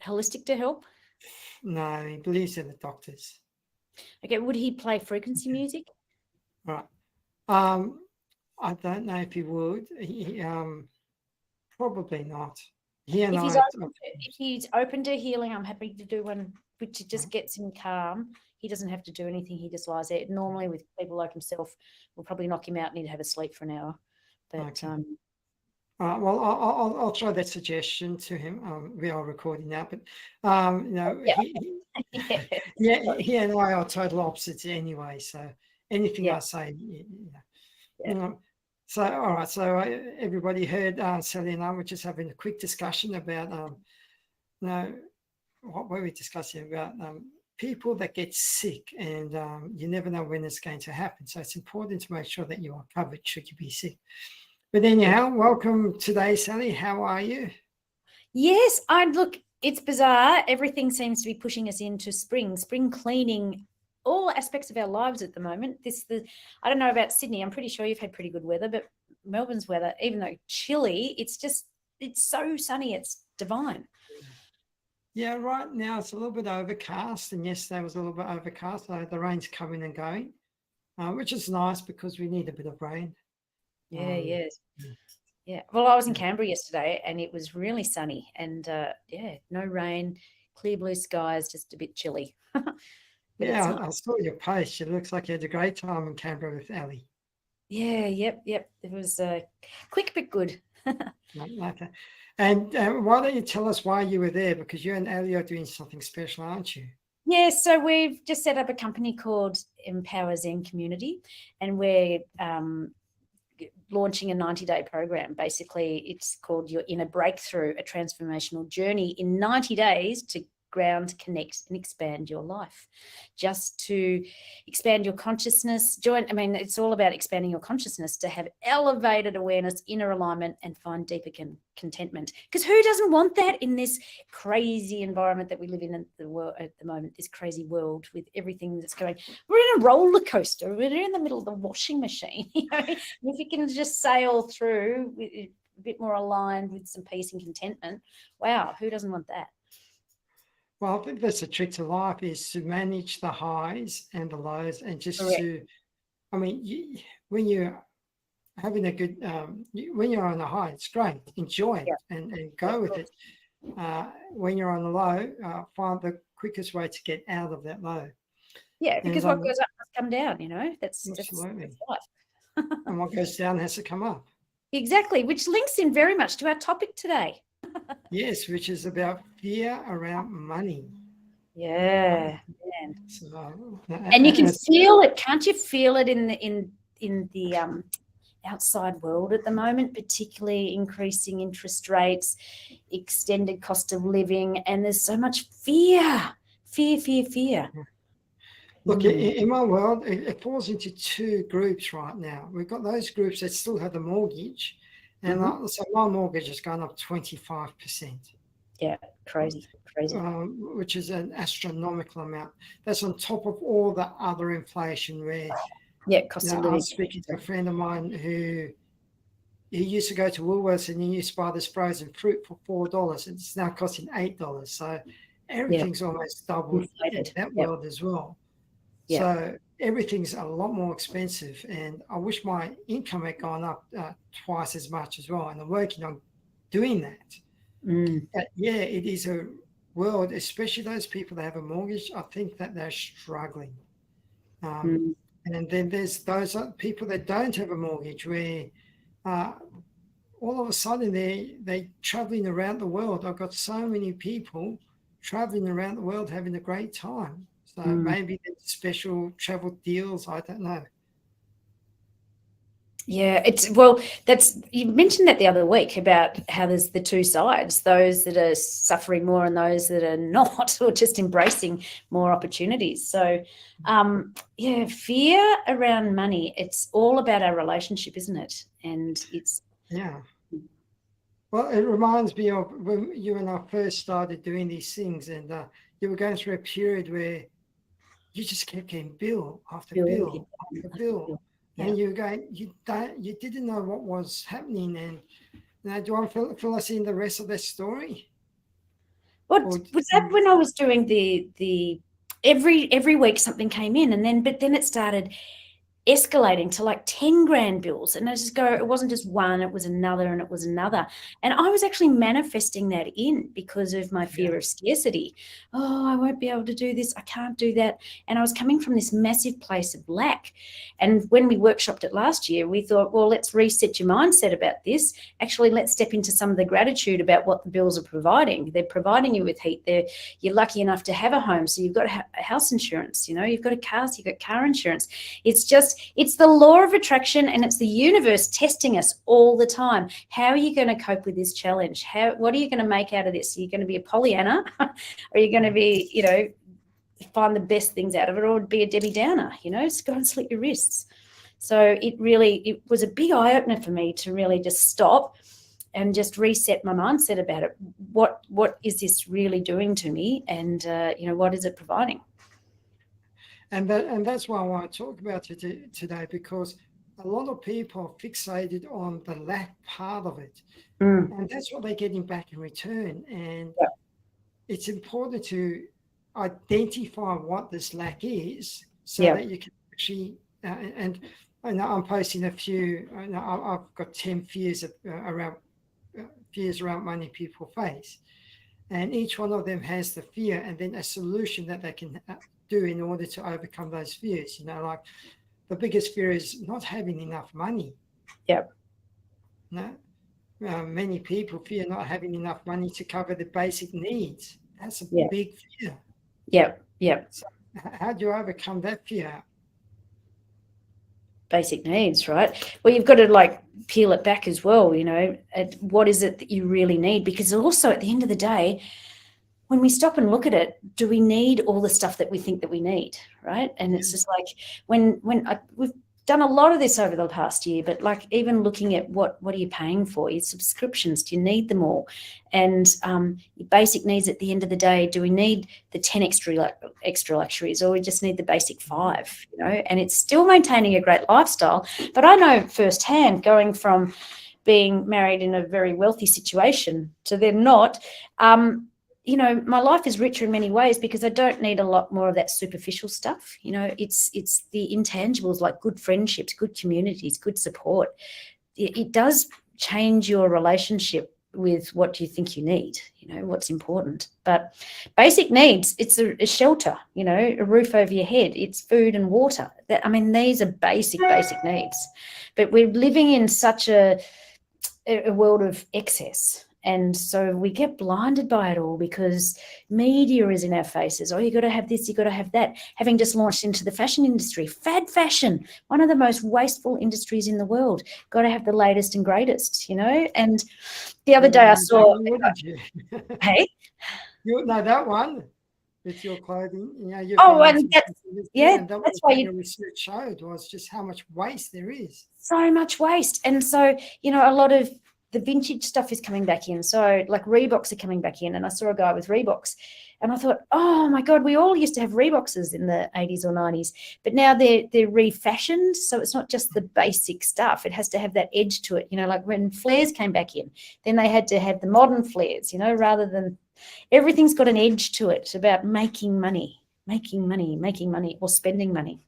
holistic to help? No, he believes in the doctors. Okay, would he play frequency music? Right. I don't know if he would. Probably not. He and If he's I. open to, if he's open to healing, I'm happy to do one which just gets him calm. He doesn't have to do anything. He just lies there. Normally, with people like himself, we'll probably knock him out and he'd have a sleep for an hour. But Okay. Well, I'll throw that suggestion to him. We are recording now, but yeah, he and I are total opposites anyway. So anything I say, So all right, so everybody heard Sally and I were just having a quick discussion about what were we discussing about people that get sick, and you never know when it's going to happen. So it's important to make sure that you are covered should you be sick. But anyhow, welcome today, Sally. How are you? Yes, look, it's bizarre. Everything seems to be pushing us into spring cleaning all aspects of our lives at the moment. I don't know about Sydney. I'm pretty sure you've had pretty good weather, but Melbourne's weather, even though chilly, it's so sunny. It's divine. Yeah, right now it's a little bit overcast, and yesterday was a little bit overcast. So the rain's coming and going, which is nice because we need a bit of rain. Yes. Yeah. Well, I was in Canberra yesterday and it was really sunny and no rain, clear blue skies, just a bit chilly. Yeah, I saw your post. It looks like you had a great time in Canberra with Ali. Yeah, yep. It was quick but good. Okay. And why don't you tell us why you were there? Because you and Ali are doing something special, aren't you? Yeah, so we've just set up a company called Empower Zen Community, and we're launching a 90-day program. Basically, it's called Your Inner Breakthrough, a transformational journey in 90 days to ground, connect, and expand your life. Just to expand your consciousness, it's all about expanding your consciousness to have elevated awareness, inner alignment, and find deeper contentment. Because who doesn't want that in this crazy environment that we live in the world at the moment, this crazy world with everything that's going. We're in a roller coaster. We're in the middle of the washing machine. If you can just sail through with a bit more aligned with some peace and contentment, wow, who doesn't want that? Well, I think that's the trick to life, is to manage the highs and the lows, and just Correct. when you're having a good, when you're on a high, it's great, enjoy it and go with it. When you're on a low, find the quickest way to get out of that low. Yeah, because what goes up must come down, that's absolutely. That's life. And what goes down has to come up. Exactly, which links in very much to our topic today. Yes, which is about fear around money. Yeah. So, and you can feel it, can't you feel it in the outside world at the moment, particularly increasing interest rates, extended cost of living, and there's so much fear. Look, in my world, it falls into two groups right now. We've got those groups that still have the mortgage, and so my mortgage has gone up 25%. Yeah, crazy. Which is an astronomical amount. That's on top of all the other inflation where cost of living. I was speaking to a friend of mine who used to go to Woolworths and he used to buy this frozen fruit for $4. It's now costing $8. So everything's almost doubled in that world as well. So everything's a lot more expensive, and I wish my income had gone up twice as much as well, and I'm working on doing that. But it is a world, especially those people that have a mortgage, I think that they're struggling. And then there's those people that don't have a mortgage, where all of a sudden they're traveling around the world. I've got so many people traveling around the world having a great time. So maybe there's special travel deals, I don't know. Yeah, you mentioned that the other week about how there's the two sides, those that are suffering more and those that are not, or just embracing more opportunities. So, fear around money, it's all about our relationship, isn't it? And it's... Yeah. Well, it reminds me of when you and I first started doing these things, and you were going through a period where you just kept getting bill after bill after bill. And you were going, you didn't know what was happening. And now, do you want to fill us in the rest of that story? What Or was that when I was doing the every week something came in, and then it started escalating to like 10 grand bills, and I just go, it wasn't just one, it was another, and it was another, and I was actually manifesting that in because of my fear of scarcity. Oh, I won't be able to do this, I can't do that, and I was coming from this massive place of lack. And when we workshopped it last year, we thought, well, let's reset your mindset about this. Actually, let's step into some of the gratitude about what the bills are providing. They're providing you with heat. You're lucky enough to have a home, so you've got house insurance, you've got a car, so you've got car insurance. It's the law of attraction, and it's the universe testing us all the time. How are you going to cope with this challenge? What are you going to make out of this? Are you going to be a Pollyanna? Or are you going to be, find the best things out of it, or be a Debbie Downer? Just go and slit your wrists. So it was a big eye opener for me to really just stop and just reset my mindset about it. What is this really doing to me? And what is it providing? And that's why I want to talk about it today, because a lot of people are fixated on the lack part of it. And that's what they're getting back in return. And it's important to identify what this lack is, so that you can actually, and I'm posting a few, I've got 10 fears around money people face. And each one of them has the fear and then a solution that they can do in order to overcome those fears. Like the biggest fear is not having enough money. Many people fear not having enough money to cover the basic needs. That's a big fear. So how do you overcome that fear? Basic needs, right? Well, you've got to peel it back as well, at what is it that you really need? Because also at the end of the day, when we stop and look at it, do we need all the stuff that we think that we need, right? And it's just like we've done a lot of this over the past year, but even looking at what are you paying for? Your subscriptions, do you need them all? And your basic needs at the end of the day, do we need the 10 extra luxuries, or we just need the basic 5, And it's still maintaining a great lifestyle. But I know firsthand, going from being married in a very wealthy situation to then not, my life is richer in many ways because I don't need a lot more of that superficial stuff. It's the intangibles, like good friendships, good communities, good support. It does change your relationship with what you think you need, what's important. But basic needs, it's a shelter, a roof over your head, it's food and water. These are basic needs. But we're living in such a world of excess. And so we get blinded by it all because media is in our faces. Oh, you got to have this, you got to have that. Having just launched into the fashion industry, fad fashion, one of the most wasteful industries in the world. Got to have the latest and greatest, And the other day I saw, hey, you know that one with your clothing, and that's why your research showed was just how much waste there is. So much waste, and so a lot of the vintage stuff is coming back in. So Reeboks are coming back in, and I saw a guy with Reeboks, and I thought, oh my God, we all used to have Reeboks in the 80s or 90s, but now they're refashioned. So it's not just the basic stuff. It has to have that edge to it. Like when flares came back in, then they had to have the modern flares, rather than everything's got an edge to it. It's about making money, or spending money.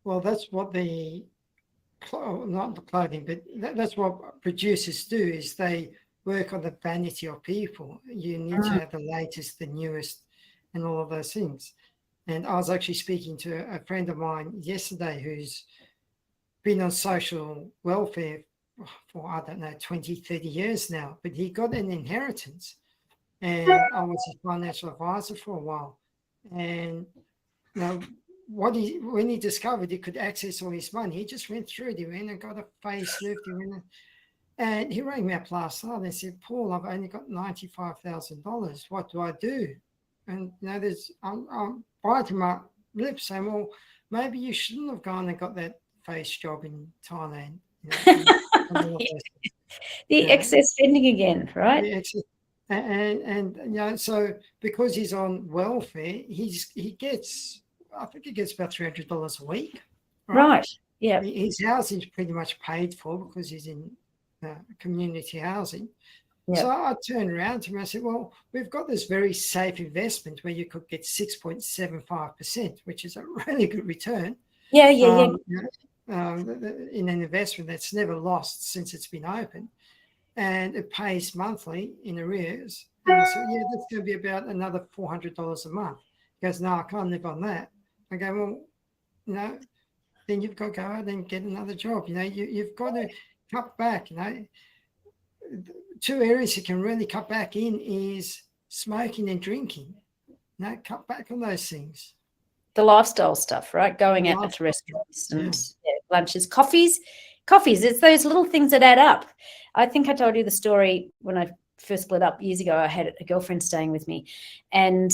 Well, that's what not the clothing, but that's what producers do, is they work on the vanity of people. You need to have the latest, the newest, and all of those things. And I was actually speaking to a friend of mine yesterday who's been on social welfare for, 20, 30 years now, but he got an inheritance. And I was his financial advisor for a while. And when he discovered he could access all his money, he just went through it. He went and got a facelift. And he rang me up last night and said, Paul, I've only got $95,000. What do I do? And I'm biting my lips saying, well, maybe you shouldn't have gone and got that face job in Thailand. The excess spending again, right? The excess. And so because he's on welfare, he gets, I think he gets about $300 a week. Right. Yeah. His housing is pretty much paid for because he's in community housing. So I turned around to him and I said, well, we've got this very safe investment where you could get 6.75%, which is a really good return. In an investment that's never lost since it's been open. And it pays monthly in arrears. And I said, yeah, that's going to be about another $400 a month. He goes, no, I can't live on that. I go, well, then you've got to go out and get another job. You've got to cut back. 2 areas you can really cut back in is smoking and drinking. Cut back on those things. The lifestyle stuff, right? Going out to restaurants and lunches, coffees. It's those little things that add up. I think I told you the story when I first split up years ago. I had a girlfriend staying with me, and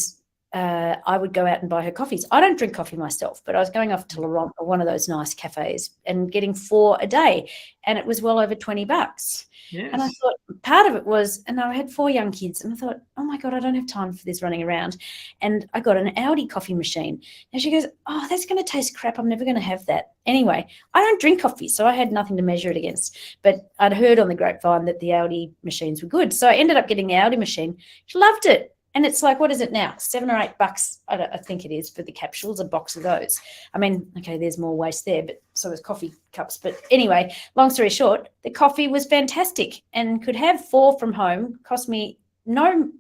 I would go out and buy her coffees. I don't drink coffee myself, but I was going off to Laurent or one of those nice cafes and getting 4 a day, and it was well over $20. Yes. And I thought part of it was, and I had 4 young kids, and I thought, oh my God, I don't have time for this running around. And I got an Audi coffee machine. And she goes, oh, that's going to taste crap. I'm never going to have that. Anyway, I don't drink coffee, so I had nothing to measure it against. But I'd heard on the grapevine that the Audi machines were good. So I ended up getting the Audi machine. She loved it. And it's like, what is it now? $7 or $8, I think it is, for the capsules, a box of those. I mean, okay, there's more waste there, but so is coffee cups. But anyway, long story short, the coffee was fantastic and could have 4 from home, cost me no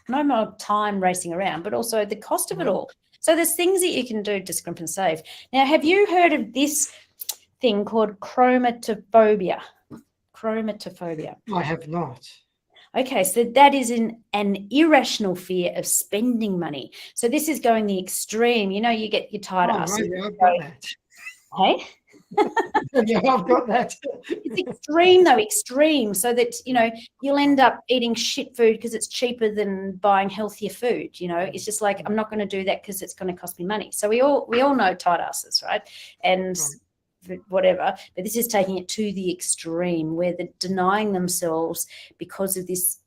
more time racing around, but also the cost of it all. So there's things that you can do to scrimp and save. Now, have you heard of this thing called chromatophobia? Chromatophobia. I have not. Okay, so that is an irrational fear of spending money. So this is going the extreme. You get your tired ass. Yeah, I've got that. Hey? Yeah, I've got that. It's extreme, though, extreme. So that, you'll end up eating shit food because it's cheaper than buying healthier food. It's just like, I'm not going to do that because it's going to cost me money. So we all know tight asses, right? And whatever, but this is taking it to the extreme where they're denying themselves because of this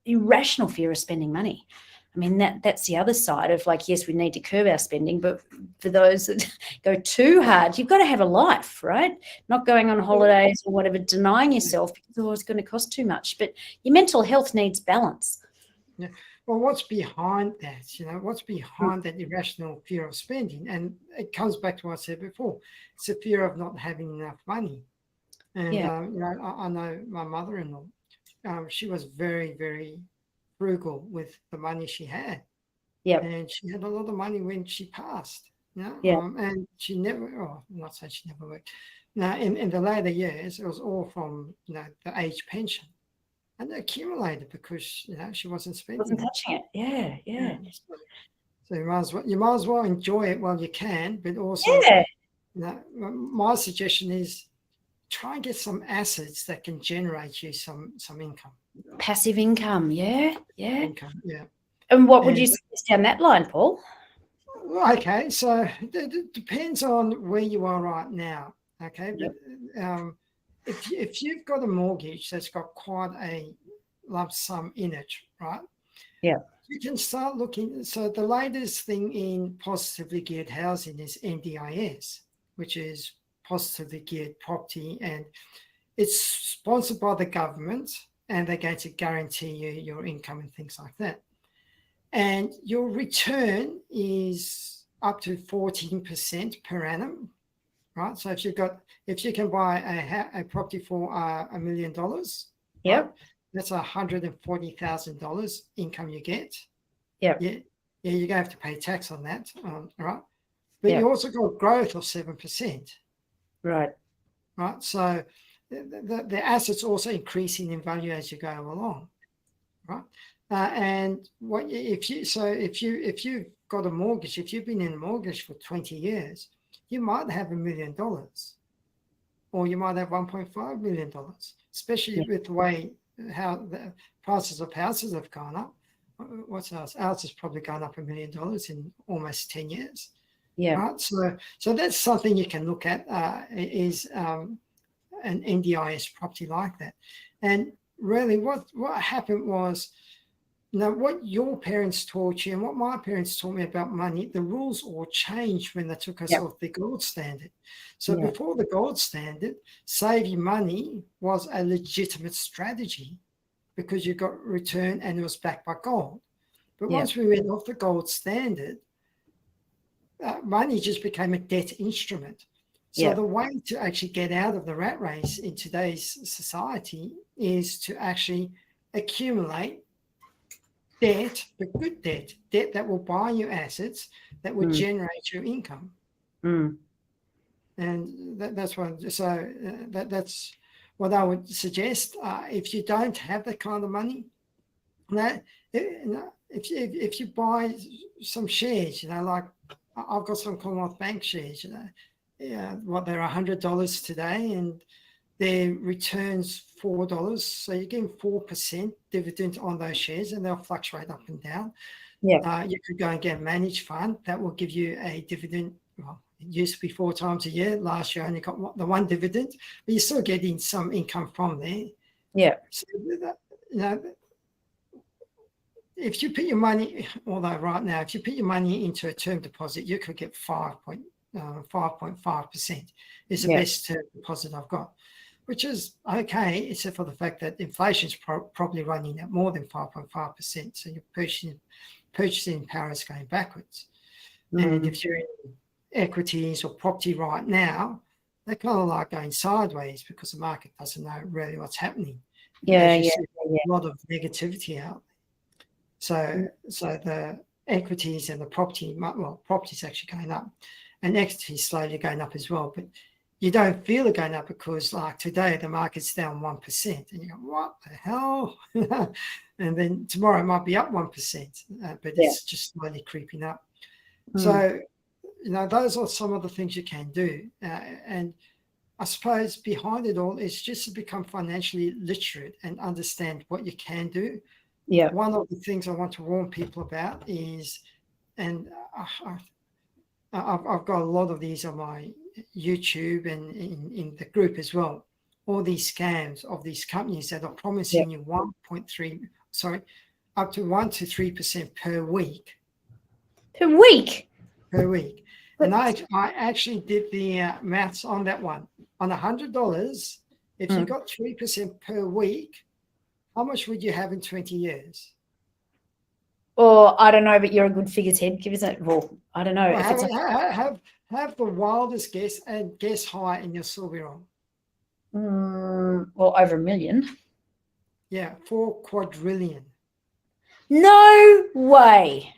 irrational fear of spending money. I mean, that's the other side of like, yes, we need to curb our spending, but for those that go too hard, you've got to have a life, right? Not going on holidays or whatever, denying yourself because it's going to cost too much. But your mental health needs balance. Yeah. Well, what's behind that? What's behind that irrational fear of spending? And it comes back to what I said before. It's a fear of not having enough money. And, I know my mother-in-law, she was very, very frugal with the money she had. Yeah. And she had a lot of money when she passed. And she never, I'm not saying she never worked. Now, in the later years, it was all from, the age pension. And they accumulated because she wasn't spending. Wasn't touching it. Yeah. So you might as well enjoy it while you can, but also, my suggestion is try and get some assets that can generate you some income. Passive income, yeah. Income, yeah. And what would you suggest down that line, Paul? Okay, so it depends on where you are right now. Okay, but if you've got a mortgage that's got quite a lump sum in it, right? Yeah. You can start looking. So the latest thing in positively geared housing is NDIS, which is positively geared property, and it's sponsored by the government, and they're going to guarantee you your income and things like that. And your return is up to 14% per annum, right? So if you can buy a property for $1 million, right, that's $140,000 income you get. Yeah, you're going to have to pay tax on that, right? But you also got growth of 7%. Right. So the assets also increasing in value as you go along, right? And if you've got a mortgage, if you've been in a mortgage for 20 years, you might have $1 million, or you might have $1.5 million, especially with the way how the prices of houses have gone up. What's ours? Ours has probably gone up $1 million in almost 10 years. Yeah. Right. So that's something you can look at is an NDIS property like that. And really, what happened was, what your parents taught you and what my parents taught me about money, the rules all changed when they took us off the gold standard. So before the gold standard, saving money was a legitimate strategy. because you got return and it was backed by gold. But Yeah. once we went off the gold standard, money just became a debt instrument. So Yeah. the way to actually get out of the rat race in today's society is to actually accumulate debt, but good debt that will buy you assets that will generate your income. And that's what. So that's what I would suggest. If you don't have that kind of money, if you buy some shares, like I've got some Commonwealth Bank shares, they're $100 today, and their returns $4. So you're getting 4% dividend on those shares, and they'll fluctuate up and down. Yeah. You could go and get a managed fund that will give you a dividend. Well, it used to be 4 times a year. Last year, I only got the one dividend, but you're still getting some income from there. Yeah. So if you put your money, although right now, if you put your money into a term deposit, you could get 5.5% is the best term deposit I've got, which is okay, except for the fact that inflation's probably running at more than 5.5%. So your purchasing power is going backwards. And if you're in equities or property right now, they're kind of like going sideways because the market doesn't know really what's happening. Yeah. A lot of negativity out there. So the equities and the property, well, property's actually going up, and equity's slowly going up as well. But you don't feel it going up because, like today, the market's down 1%, and you go, "What the hell?" And then tomorrow it might be up 1%, but it's just slowly creeping up. So, those are some of the things you can do, and I suppose behind it all is just to become financially literate and understand what you can do. Yeah. One of the things I want to warn people about is, and I've got a lot of these on my YouTube and in the group as well, all these scams of these companies that are promising you up to 1 to 3% per week. Per week? Per week. And I actually did the maths on that one. On $100, if you got 3% per week, how much would you have in 20 years? Or I don't know, but you're a good figures head. Give us a I don't know. Well, have the wildest guess and guess high, and you'll still be wrong. Well, over $1 million. Yeah, 4 quadrillion. No way.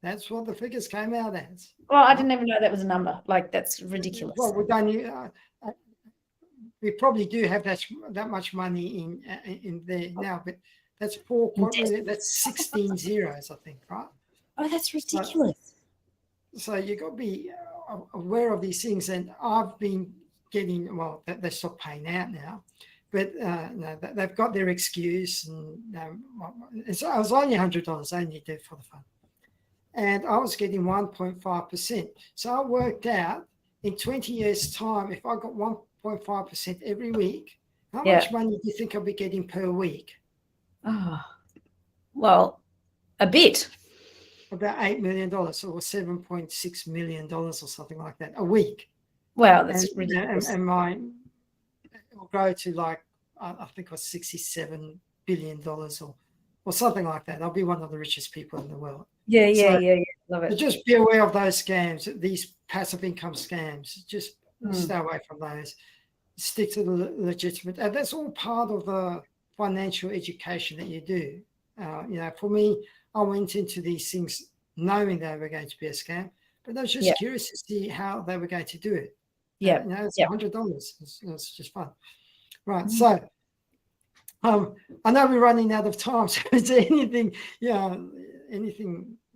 That's what the figures came out as. Well, I didn't even know that was a number. Like, that's ridiculous. Well, we probably do have that much money in there now, but that's 4 quadrillion. That's 16 zeros, I think, right? Oh, that's ridiculous. So you've got to be aware of these things. And I've been getting, well, they stopped paying out now, but they've got their excuse. And so I was only $100. I only did it for the fun. And I was getting 1.5%. So I worked out in 20 years' time, if I got 1.5% every week, how much money do you think I'll be getting per week? Oh, well, a bit. About $8 million or $7.6 million or something like that a week. Wow, that's ridiculous. And mine will grow to like, I think it was $67 billion or something like that. I'll be one of the richest people in the world. Yeah. Love it. Just be aware of those scams, these passive income scams. Just stay away from those. Stick to the legitimate. And that's all part of the financial education that you do. For me, I went into these things knowing they were going to be a scam, but I was just curious to see how they were going to do it. Yeah. It's $100. It's just fun. Right. So I know we're running out of time. So is there anything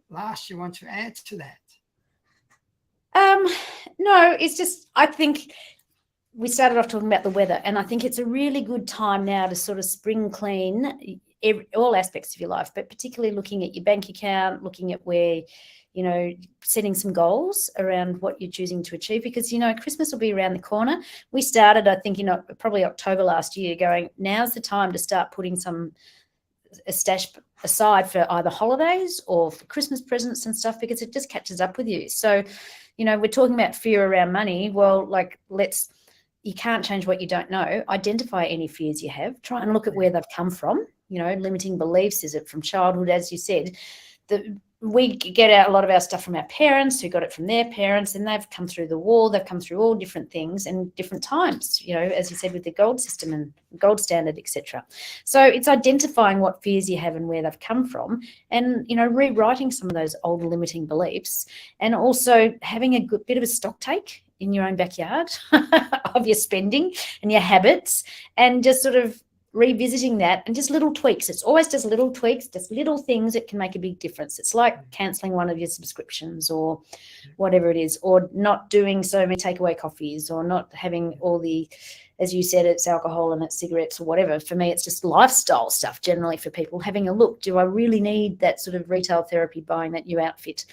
last you want to add to that? No, it's just, I think we started off talking about the weather, and I think it's a really good time now to sort of spring clean all aspects of your life, but particularly looking at your bank account, looking at where, setting some goals around what you're choosing to achieve, because, Christmas will be around the corner. We started, I think, probably October last year, going, now's the time to start putting a stash aside for either holidays or for Christmas presents and stuff, because it just catches up with you. So, we're talking about fear around money. Well, you can't change what you don't know. Identify any fears you have. Try and look at where they've come from. limiting beliefs? Is it from childhood? As you said, we get a lot of our stuff from our parents, who got it from their parents, and they've come through the war, they've come through all different things and different times, as you said, with the gold system and gold standard, etc. So it's identifying what fears you have and where they've come from, and rewriting some of those old limiting beliefs, and also having a good bit of a stock take in your own backyard of your spending and your habits, and just sort of revisiting that, and just little tweaks. It's always just little tweaks, just little things that can make a big difference. It's like cancelling one of your subscriptions or whatever it is, or not doing so many takeaway coffees, or not having all the, as you said, it's alcohol and it's cigarettes or whatever. For me, it's just lifestyle stuff generally for people. Having a look, do I really need that sort of retail therapy, buying that new outfit?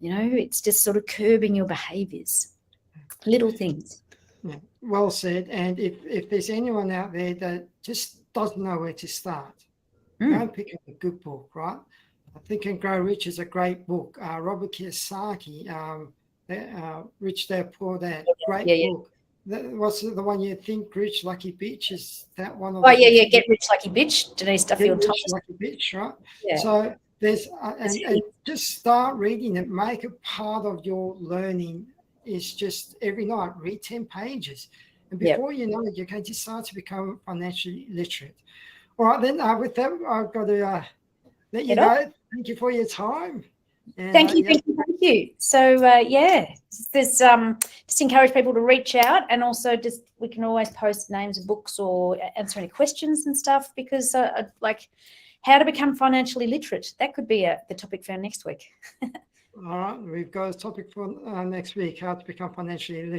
It's just sort of curbing your behaviours. Little things. Yeah, well said. And if there's anyone out there that just doesn't know where to start, go and pick up a good book, right? Think and Grow Rich is a great book. Robert Kiyosaki, Rich Dad Poor Dad, great book. What's the one you think, Rich Lucky Bitch? Is that one of Get Rich Lucky Bitch, Denise Duffield Thomas. Lucky Bitch, right? Yeah. So there's and just start reading it, make it part of your learning. Is just every night read 10 pages, and before you know it, you're going to start to become financially literate. All right, then with that, I've got to let you go. Thank you for your time. And, thank you. So there's just encourage people to reach out, and also just we can always post names of books or answer any questions and stuff, because like how to become financially literate, that could be the topic for our next week. All right, we've got a topic for next week, how to become financially literate.